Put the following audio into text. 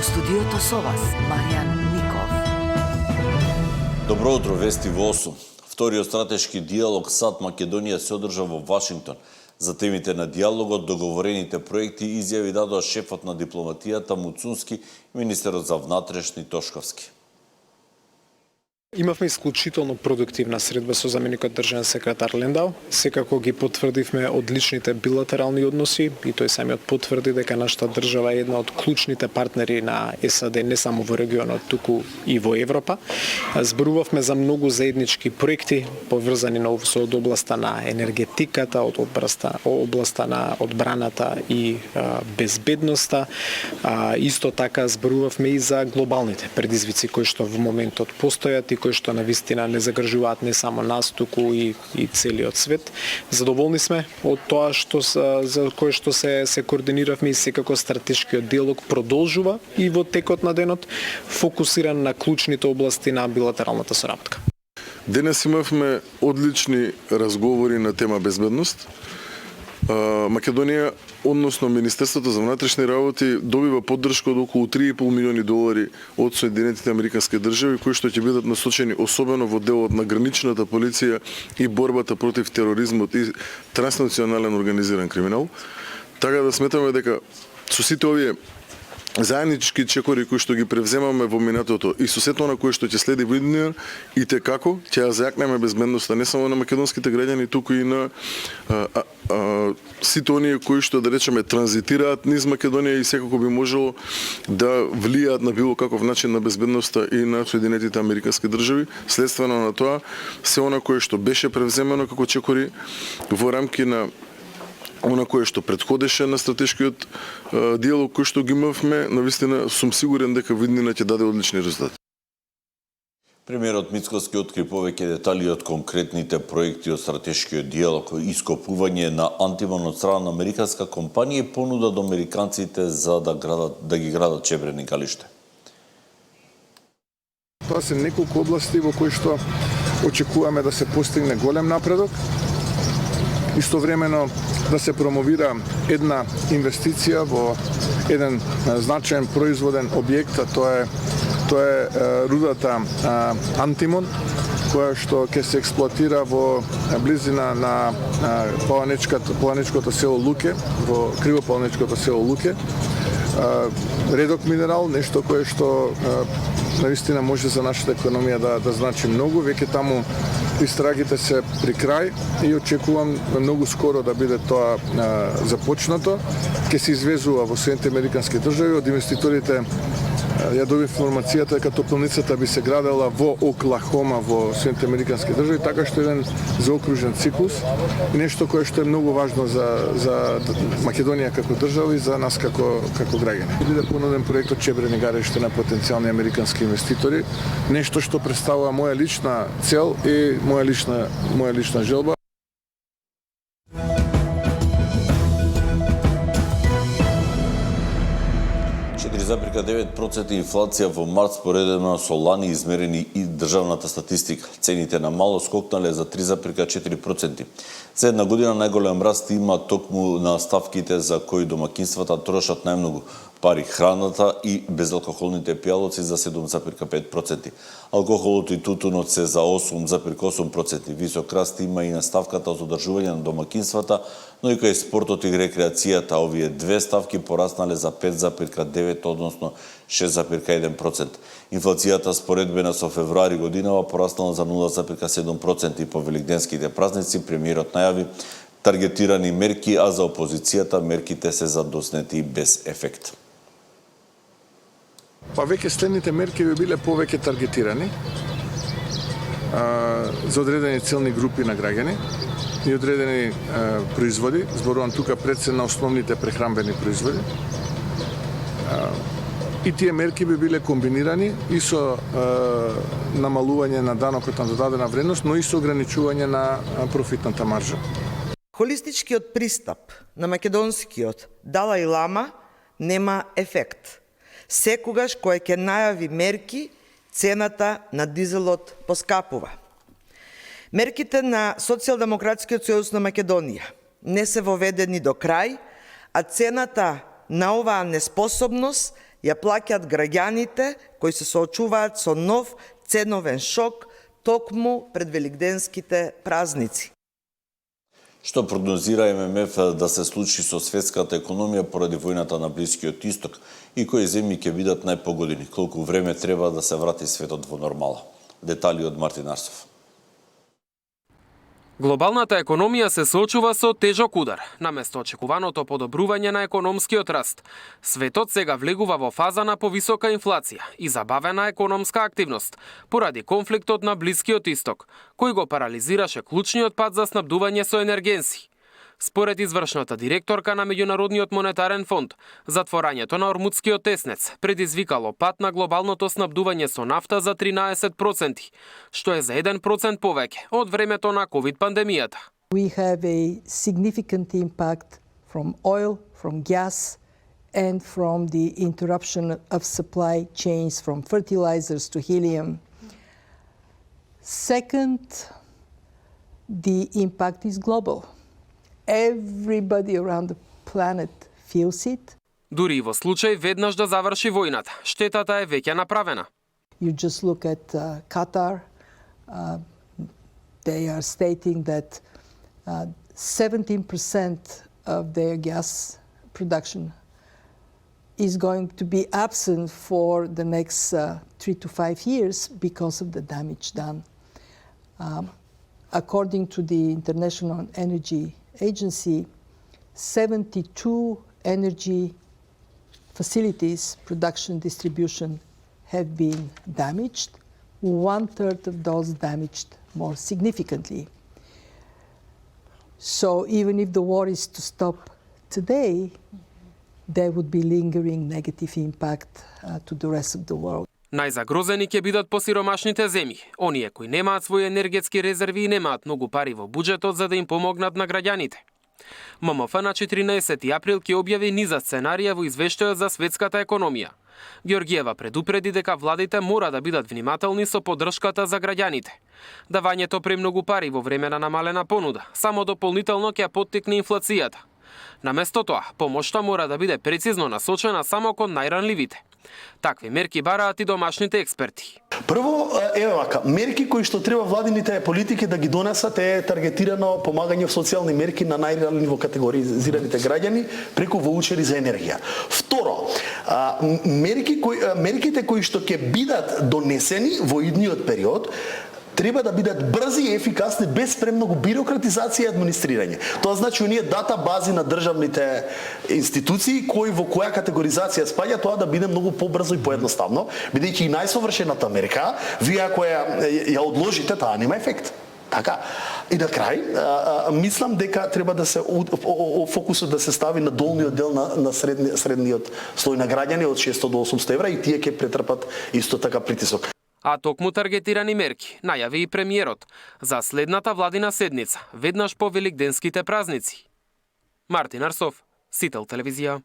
студиото со вас, Маријан Ников. Добро утро, вести во 8. Вториот стратешки диалог САД Македонија се одржа во Вашингтон. За темите на диалогот, договорените проекти и изјави дадоа шефот на дипломатијата Муцунски и министерот за внатрешни Тошковски. Имавме исклучително продуктивна средба со заменикот државен секретар Лендау. Секако ги потврдивме одличните билатерални односи и тој самиот потврди дека нашата држава е една од клучните партнери на САД не само во регионот, туку и во Европа. Зборувавме за многу заеднички проекти поврзани со областа на енергетиката, од областа на одбраната и безбедноста. Исто така зборувавме и за глобалните предизвици кои што во моментот постојат и кои што навистина не загржуваат не само нас, туку и целиот свет. Задоволни сме од тоа за кое што се координиравме и секако стратешкиот диалог продолжува и во текот на денот фокусиран на клучните области на билатералната соработка. Денес имавме одлични разговори на тема безбедност. Македонија, односно Министерството за внатрешни работи, добива поддршка од околу $3,5 милиони од Соединетите Американски држави, кои што ќе бидат насочени особено во делот на граничната полиција и борбата против тероризмот и транснационален организиран криминал. Така да сметаме дека со сите овие заеднички чекори кои што ги превземаме во минатото и со сето на кое што ќе следи во иднина, и како ќе ја зајакнеме безбедноста не само на македонските граѓани, туку и на сите оние кои што, да речеме, транзитираат низ Македонија и секако би можело да влијаат на било каков начин на безбедноста и на Соединетите Американски држави. Следствено на тоа, се она кое што беше превземено како чекори во рамки на она кое што претходеше на стратешкиот диалог кој што ги имавме, навистина сум сигурен дека во иднина ќе даде одлични резултати. Премиерот Мицкоски откри повеќе детали од конкретните проекти од стратешкиот диалог, ископување на антимон од страна на американска компанија и понуда до американците за да ги градат чебрени галиште. Тоа се неколку области во кои што очекуваме да се постигне голем напредок. Истовремено да се промовира една инвестиција во еден значаен производен објект, а тоа е рудата антимон, која што ќе се експлоатира во близина на планечкото село Луке, во кривопланечкото село Луке. Редок минерал, нешто кое што наистина може за нашата економија да значи многу. Веќе таму истрагите се при крај и очекувам многу скоро да биде тоа започнато. Ќе се извезува во Соединетите Американски држави од инвеститорите. Ја добив информацијата дека топлоницата би се градела во Оклахома во Соединетите Американски држави, така што еден заокружен циклус, нешто кое што е многу важно за Македонија како држава и за нас како граѓани. Биде понуден проектот чебрени галиште на потенцијални американски инвеститори, нешто што представува моја лична цел и моја лична желба. 4,9% инфлација во март споредено со лани измерени и државната статистика. Цените на мало скокнале за 3,4%. За една година најголем раст има токму на ставките за кои домакинствата трошат најмногу пари, храната и безалкохолните пијалоци за 7,5%. Алкохолот и тутунот се за 8,8%. Висок раст има и на ставката за одржување на домакинствата, но и кај спортот и рекреацијата. Овие две ставки пораснале за 5,9%, односно 6,1%. Инфлацијата споредбена со февруари годинава пораснала за 0,7% и по великденските празници премиерот најави таргетирани мерки, а за опозицијата мерките се задоснети без ефект. Па веќе следните мерки би биле повеќе таргетирани за одредени целни групи на граѓани и одредени производи. Зборувам тука пред се на основните прехранбени производи. И тие мерки би биле комбинирани и со намалување на данокот на додадена вредност, но и со ограничување на профитната маржа. Холистичкиот пристап на македонскиот Далај Лама нема ефект. Секогаш кој ќе најави мерки, цената на дизелот поскапува. Мерките на Социјалдемократскиот сојуз на Македонија не се воведени до крај, а цената на оваа неспособност ја плаќаат граѓаните кои се соочуваат со нов ценовен шок токму пред великденските празници. Што прогнозира ММФ да се случи со светската економија поради војната на Блискиот Исток и кои земји ќе бидат најпогодени? Колку време треба да се врати светот во нормала? Детали од Мартин Арсов. Глобалната економија се соочува со тежок удар. Наместо очекуваното подобрување на економскиот раст, светот сега влегува во фаза на повисока инфлација и забавена економска активност поради конфликтот на Блискиот Исток, кој го парализираше клучниот пат за снабдување со енергенси. Според извршната директорка на Меѓународниот монетарен фонд, затворањето на Ормудскиот теснец предизвикало пат на глобалното снабдување со нафта за 13%, што е за 1% повеќе од времето на ковид пандемијата. We have a significant impact from oil, from gas, and from the interruption of supply chains from fertilizers to helium. Second, the impact is global. Everybody around the planet feels it. Дури и во случај веднаш да заврши војната, штетата е веќе направена. You just look at Qatar. They are stating that 17% of their gas production is going to be absent for the next 3 to 5 years because of the damage done. According to the International Energy Agency, 72 energy facilities, production, distribution, have been damaged. 1/3 of those damaged more significantly. So even if the war is to stop today, there would be lingering negative impact to the rest of the world. Најзагрозени ќе бидат посиромашните земји, оние кои немаат своји енергетски резерви и немаат многу пари во буџетот за да им помогнат на граѓаните. ММФ на 14 април ќе објави низа сценарија во извештајот за светската економија. Георгиева предупреди дека владите мора да бидат внимателни со поддршката за граѓаните. Давањето премногу пари во време на намалена понуда само дополнително ќе поттикне инфлацијата. Наместо тоа, помошта мора да биде прецизно насочена само кон најранливите. Такви мерки бараат и домашните експерти. Прво, еве вака, мерки кои што треба владините политики да ги донесат е таргетирано помагање в социјални мерки на најранливо категоризираните граѓани преку воучери за енергија. Второ, мерките кои што ќе бидат донесени во идниот период треба да бидат брзи и ефикасни без премногу бирократизација и администрирање. Тоа значи оние дата бази на државните институции кои во која категоризација спаѓа, тоа да биде многу побрзо и поедноставно, бидејќи и најсовршената мерка, вие ако ја одложите, таа нема ефект. Така. И на крај, мислам дека треба да се фокусот да се стави на долниот дел на средниот слој на граѓани од 600 до 800 евра и тие ќе претрпат исто така притисок. А токму таргетирани мерки најави и премиерот за следната владина седница, веднаш по великденските празници. Мартин Арсов, Сител телевизија.